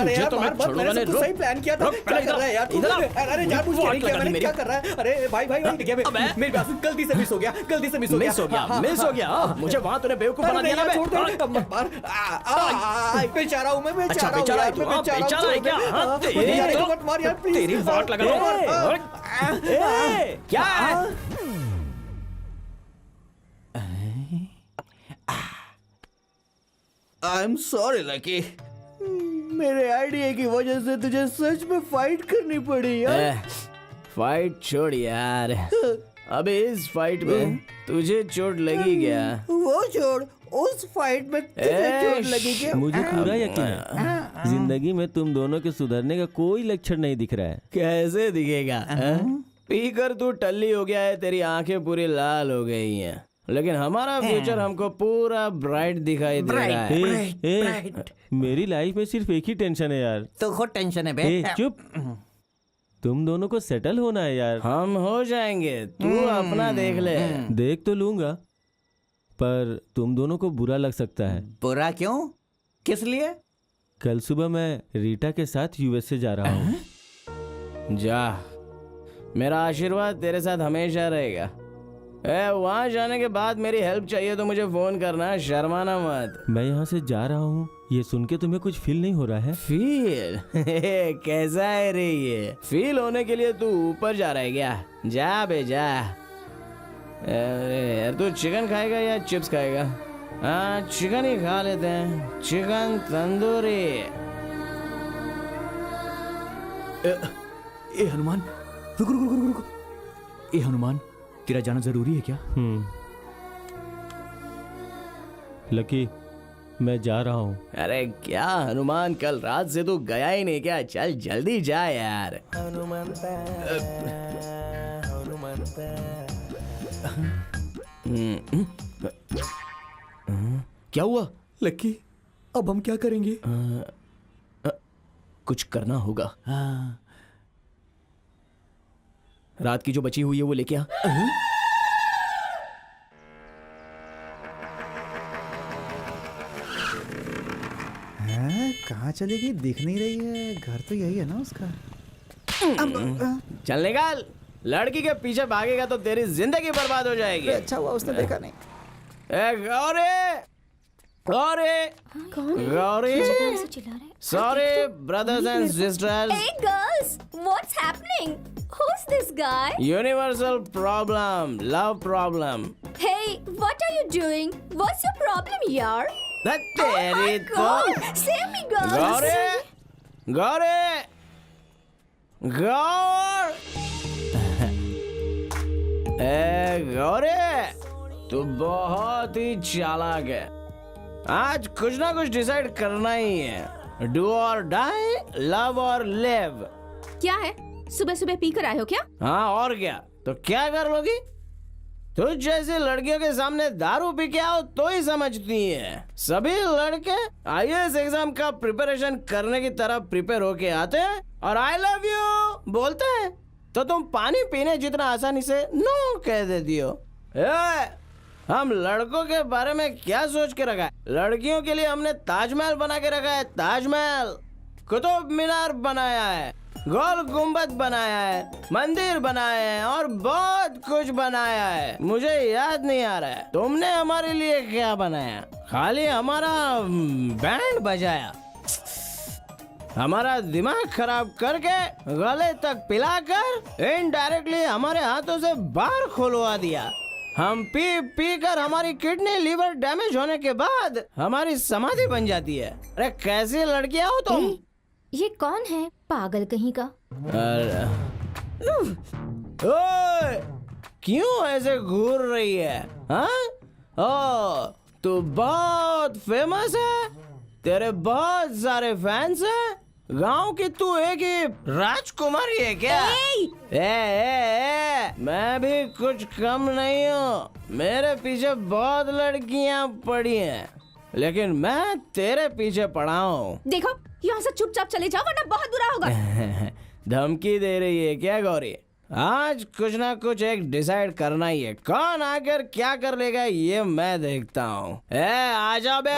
अरे तुझे यार तो मैं मार मत, छोड़ूंगा मैंने नहीं। सब सही प्लान किया था। क्या कर रहा है यार तू? इधर आ। अरे जानबूझ के नहीं किया मैंने, क्या कर रहा है? अरे भाई भाई भाई क्या मेरे पास गलती से मिस हो गया, गलती से मिस हो गया। मिस हो गया, मिस हो गया। मुझे वहां तूने बेवकूफ बना दिया ना। छोड़ दे मत मार। बेचारा हूं मैं, अच्छा बेचारा हूं बेचारा है यार, तू, मैं हाँ, बेचारा है क्या? हाँ, तेरी यार तो मत मार यार प्लीज। तेरी वाट लगा दो। ए, क्या है? आई एम सॉरी लकी, मेरे आइडिया की वजह से तुझे सच में फाइट करनी पड़ी यार। फाइट छोड़ यार, अबे इस फाइट में तुझे चोट लगी क्या? वो छोड़, उस फाइट में तुझे चोट लगी क्या? मुझे पूरा यकीन है जिंदगी में तुम दोनों के सुधरने का कोई लक्षण नहीं दिख रहा है। कैसे दिखेगा? पीकर तू टल्ली हो गया है, तेरी आंखें पूरी लाल हो गई हैं, लेकिन हमारा फ्यूचर हमको पूरा ब्राइट दिखाई दे रहा है। ए, मेरी लाइफ में सिर्फ एक ही टेंशन है यार। तो खुद टेंशन है बे। ए, चुप। तुम दोनों को सेटल होना है यार। हम हो जाएंगे, तू अपना देख ले। देख तो लूंगा, पर तुम दोनों को बुरा लग सकता है। बुरा क्यों? किस लिए? कल सुबह मैं रीटा के साथ यूएसए जा रहा हूँ। जा, मेरा आशीर्वाद तेरे साथ हमेशा रहेगा। वहां जाने के बाद मेरी हेल्प चाहिए तो मुझे फोन करना, शर्माना मत। मैं यहाँ से जा रहा हूँ, ये सुन के तुम्हें कुछ फील नहीं हो रहा है? फील? कैसा है रे ये? फील होने के लिए तू ऊपर जा रहा है क्या? जा बे जा। अरे यार तू चिकन खाएगा या चिप्स खाएगा? हाँ चिकन ही खा लेते हैं, चिकन तंदूरी। ए हनुमान, रुक रुक रुक रुक रुक। ए हनुमान, तेरा जाना जरूरी है क्या? लकी, मैं जा रहा हूँ। अरे क्या हनुमान, कल रात से तू गया ही नहीं क्या? चल जल्दी जा यार। क्या हुआ? लकी, अब हम क्या करेंगे? कुछ करना होगा। रात की जो बची हुई है वो लेके आ। कहाँ चली गई? दिख नहीं रही है। घर तो यही है ना उसका। चल निकाल, लड़की के पीछे भागेगा तो तेरी जिंदगी बर्बाद हो जाएगी। अच्छा हुआ उसने देखा नहीं। Gauri, Gauri, Gauri, sorry brothers and sisters. Hey girls, what's happening? Who's this guy? Universal problem, love problem. Hey, what are you doing? What's your problem, yaar? तेरी तो God, save me, girls. Gauri, Gauri, गौर, गौरी, तू बहुत ही चालाक है। आज कुछ ना कुछ डिसाइड करना ही है। डू और डाई, लव और लिव। क्या है? सुबह सुबह पी कर आए हो क्या? हाँ और क्या, तो क्या कर लोगी? तुझ जैसी लड़कियों के सामने दारू पी के आओ तो ही समझती है। सभी लड़के आईएएस एग्जाम का प्रिपरेशन करने की तरह प्रिपेयर होके आते हैं और आई लव यू बोलते हैं, तो तुम पानी पीने जितना आसानी से नो कह देती हो। हम लड़कों के बारे में क्या सोच के रखा है? लड़कियों के लिए हमने ताजमहल बना के रखा है, ताजमहल। कुतुब मीनार बनाया है, गोल गुम्बद बनाया है, मंदिर बनाए हैं और बहुत कुछ बनाया है। मुझे याद नहीं आ रहा है तुमने हमारे लिए क्या बनाया। खाली हमारा बैंड बजाया, हमारा दिमाग खराब करके गले तक पिलाकर इनडायरेक्टली हमारे हाथों से बार खुलवा दिया। हम पी पी कर हमारी किडनी लीवर डैमेज होने के बाद हमारी समाधि बन जाती है। अरे कैसी लड़कियां हो तुम? ये कौन है? पागल कहीं का। ओए, क्यों ऐसे घूर रही है? हाँ? ओ, तू बहुत फेमस है, तेरे बहुत सारे फैंस हैं, गांव की तू एक ही राजकुमारी है क्या? मैं भी कुछ कम नहीं हूँ। मेरे पीछे बहुत लड़कियां पड़ी हैं, लेकिन मैं तेरे पीछे पड़ा हूँ। देखो, यहाँ से चुपचाप चले जाओ वरना बहुत बुरा होगा। धमकी दे रही है क्या गौरी? आज कुछ ना कुछ एक डिसाइड करना ही है। कौन आकर क्या कर लेगा ये मैं देखता हूँ। आ जाओ बे।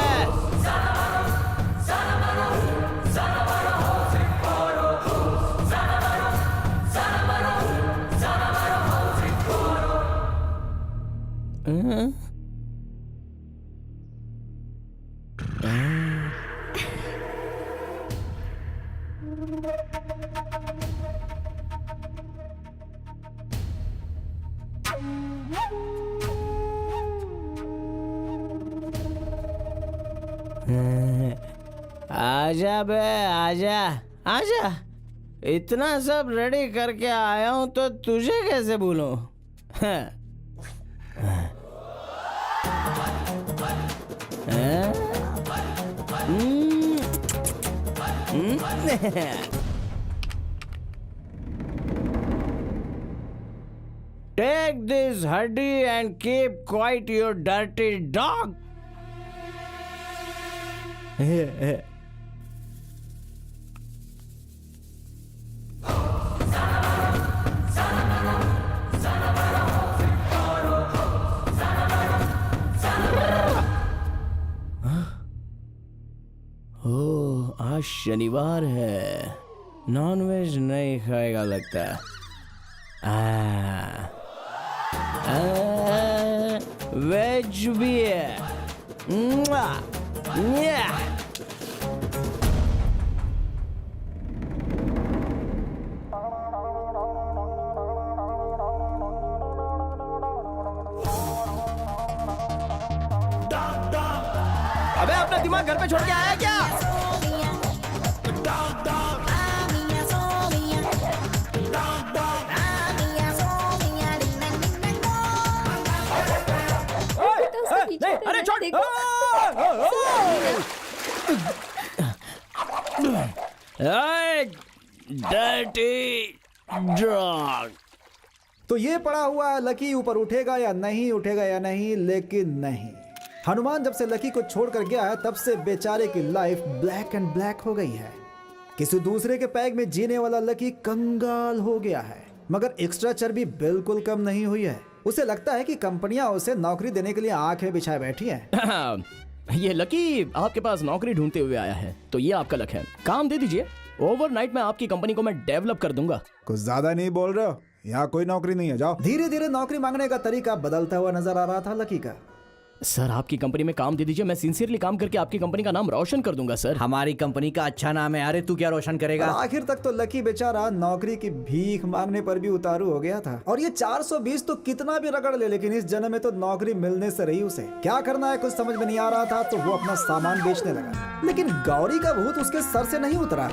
आजा बे आजा आजा, इतना सब रेडी करके आया हूं तो तुझे कैसे भूलूं? Take this hoodie and keep quiet, you dirty dog. ओह, आज शनिवार है, नॉनवेज नहीं खाएगा लगता। वेज भी है। मुआ, न्या। अबे अपना दिमाग घर पे छोड़ के आया क्या? अरे छोड़। Dirty dog. तो ये पड़ा हुआ है लकी ऊपर उठेगा या नहीं, लेकिन नहीं। हनुमान जब से लकी को छोड़कर गया है तब से बेचारे की लाइफ ब्लैक एंड ब्लैक हो गई है। किसी दूसरे के पैग में जीने वाला लकी कंगाल हो गया है, मगर एक्स्ट्रा चर्बी बिल्कुल कम नहीं हुई है। उसे लगता है कि कंपनियां उसे नौकरी देने के लिए आंखें बिछाए बैठी हैं। ये लकी आपके पास नौकरी ढूंढते हुए आया है, तो ये आपका लक है। काम दे दीजिए, ओवरनाइट में आपकी कंपनी को मैं डेवलप कर दूंगा। कुछ ज्यादा नहीं बोल रहे हो? यहाँ कोई नौकरी नहीं है, जाओ। धीरे धीरे नौकरी मांगने का तरीका बदलता हुआ नजर आ रहा था लकी का। सर आपकी कंपनी में काम दे दीजिए, मैं सिंसियरली काम करके आपकी कंपनी का नाम रोशन कर दूंगा सर। हमारी कंपनी का अच्छा नाम है, अरे तू क्या रोशन करेगा? आखिर तक तो लकी बेचारा नौकरी की भीख मांगने पर भी उतारू हो गया था। और ये 420 तो कितना भी रगड़ ले, लेकिन इस जन्म में तो नौकरी मिलने से रही उसे। क्या करना है कुछ समझ में नहीं आ रहा था, तो वो अपना सामान बेचने लगा। लेकिन गौरी का भूत उसके सर से नहीं उतरा।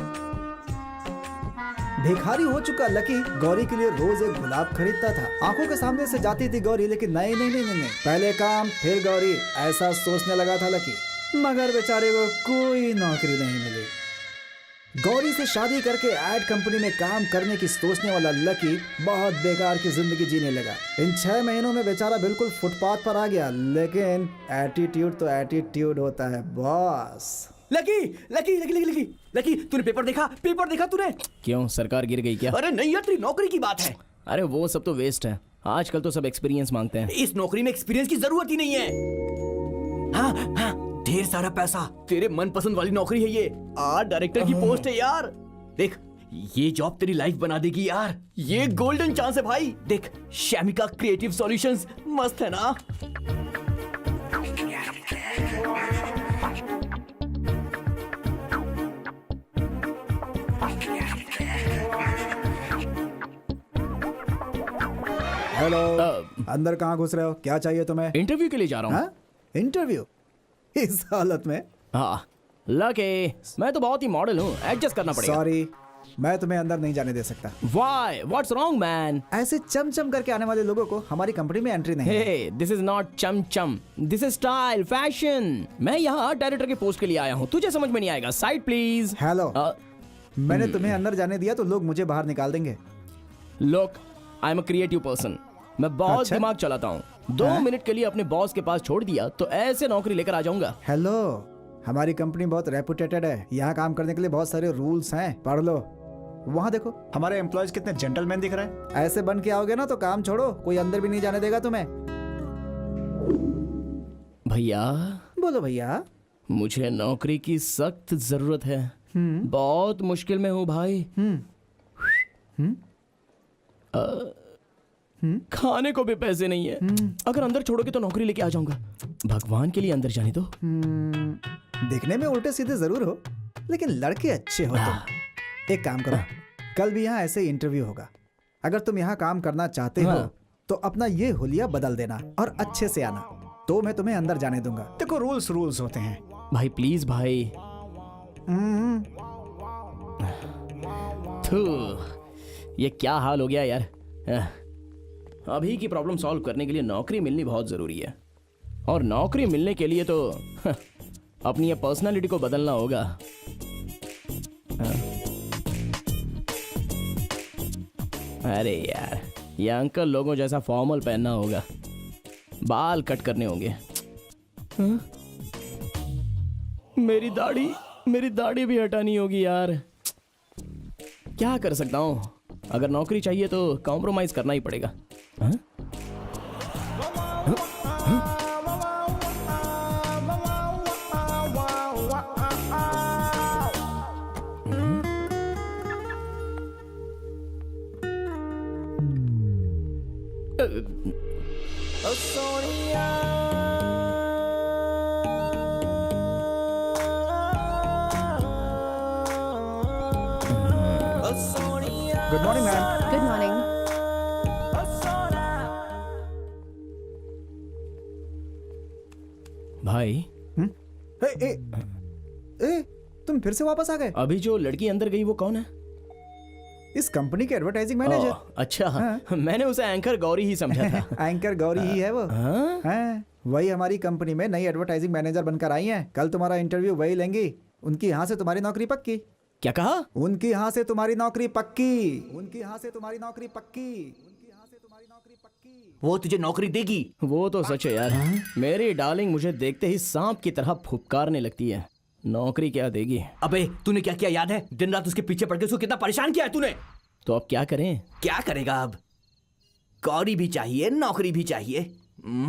भिखारी हो चुका लकी गौरी के लिए रोज एक गुलाब खरीदता था। आंखों के सामने से जाती थी गौरी, लेकिन नहीं, पहले काम फिर गौरी, ऐसा सोचने लगा था लकी। मगर बेचारे को कोई नौकरी नहीं मिली। गौरी से शादी करके एड कंपनी में काम करने की सोचने वाला लकी बहुत बेकार की जिंदगी जीने लगा। इन 6 महीनों में बेचारा बिल्कुल फुटपाथ पर आ गया। लेकिन एटीट्यूड तो एटीट्यूड होता है boss. Lucky lucky lucky lucky lucky lucky, तूने पेपर देखा तूने? क्यों, सरकार गिर गई क्या? अरे नहीं यार, तेरी नौकरी की बात है। अरे वो सब तो वेस्ट है, आजकल तो सब एक्सपीरियंस मांगते हैं। इस नौकरी में एक्सपीरियंस की जरूरत ही नहीं है। हाँ, ढेर सारा पैसा, तेरे मनपसंद वाली नौकरी है ये। आर्ट डायरेक्टर की पोस्ट है यार। देख, ये जॉब तेरी लाइफ बना देगी यार। ये गोल्डन चांस है भाई। देख, शैमिका क्रिएटिव सॉल्यूशंस मस्त है ना। हेलो, अंदर कहाँ घुस रहे हो? क्या चाहिए तुम्हें? इंटरव्यू के लिए जा रहा हूँ। हाँ? इंटरव्यू इस हालत में? हाँ लकी, मैं तो बहुत ही मॉडल हूँ, एडजस्ट करना पड़ेगा। सॉरी, मैं तुम्हें अंदर नहीं जाने दे सकता। Why? What's wrong, man? ऐसे चमचम करके आने वाले लोगों को हमारी कंपनी में एंट्री नहीं है। Hey, this is not chamcham, this is style, fashion. मैं यहाँ डायरेक्टर की पोस्ट के लिए आया हूँ, तुझे समझ में नहीं आएगा। Side please. हेलो, मैंने तुम्हें अंदर जाने दिया तो लोग मुझे बाहर निकाल देंगे। Look, I'm a creative person. मैं बहुत अच्छा? दिमाग चलाता हूँ। 2 मिनट के लिए अपने बॉस के पास छोड़ दिया तो ऐसे नौकरी लेकर आ जाऊंगा। हेलो, हमारी कंपनी बहुत रेपुटेटेड है। यहाँ काम करने के लिए बहुत सारे रूल्स हैं, पढ़ लो। वहाँ देखो, हमारे एम्प्लॉयज कितने जेंटलमैन दिख रहे हैं। ऐसे बन के आओगे ना तो काम छोड़ो, कोई अंदर भी नहीं जाने देगा तुम्हें। भैया, बोलो भैया। मुझे नौकरी की सख्त जरूरत है। बहुत मुश्किल में हूँ भाई। खाने को भी पैसे नहीं है। अगर अंदर छोड़ोगे तो नौकरी लेके आ जाऊंगा। भगवान के लिए अंदर जाने दो। दिखने में उल्टे सीधे जरूर हो, लेकिन लड़के अच्छे हो तुम। एक काम करो, कल भी यहाँ ऐसे ही इंटरव्यू होगा। अगर तुम यहाँ काम करना चाहते हो तो अपना ये हुलिया बदल देना और अच्छे से आना, तो मैं तुम्हें अंदर जाने दूंगा। देखो रूल्स होते हैं। भाई प्लीज भाई। थू, ये क्या हाल हो गया यार। अभी की प्रॉब्लम सॉल्व करने के लिए नौकरी मिलनी बहुत जरूरी है, और नौकरी मिलने के लिए तो अपनी ये पर्सनालिटी को बदलना होगा। अरे यार, ये अंकल लोगों जैसा फॉर्मल पहनना होगा, बाल कट करने होंगे। मेरी दाढ़ी भी हटानी होगी यार। क्या कर सकता हूँ, अगर नौकरी चाहिए तो कॉम्प्रोमाइज करना ही पड़ेगा। हाँ? Good morning ma'am. Good morning. भाई, ए, तुम फिर से वापस आ गए? अभी जो लड़की अंदर गई वो कौन है? इस कंपनी के एडवर्टाइजिंग मैनेजर। ओह, अच्छा, मैंने उसे एंकर गौरी ही समझा था। एंकर गौरी ही है वो। हाँ? हाँ, वही हमारी कंपनी में नई एडवर्टाइजिंग मैनेजर बनकर आई हैं। कल तुम्हारा इंटरव्यू वही लेंगी। उनकी यहाँ से तुम्हारी नौकरी पक्की। क्या कहा? उनकी यहाँ से तुम्हारी नौकरी पक्की। उनकी यहाँ से तुम्हारी नौकरी पक्की। उनकी यहाँ से तुम्हारी नौकरी पक्की। वो तुझे नौकरी देगी। वो तो सच है यार। मेरी डार्लिंग मुझे देखते ही सांप की तरह फुफकारने लगती है। नौकरी क्या देगी? अबे तूने क्या किया याद है? दिन रात उसके पीछे पड़ के उसको कितना परेशान किया है तूने। तो अब क्या करें? क्या करेगा अब? गौरी भी चाहिए, नौकरी भी चाहिए।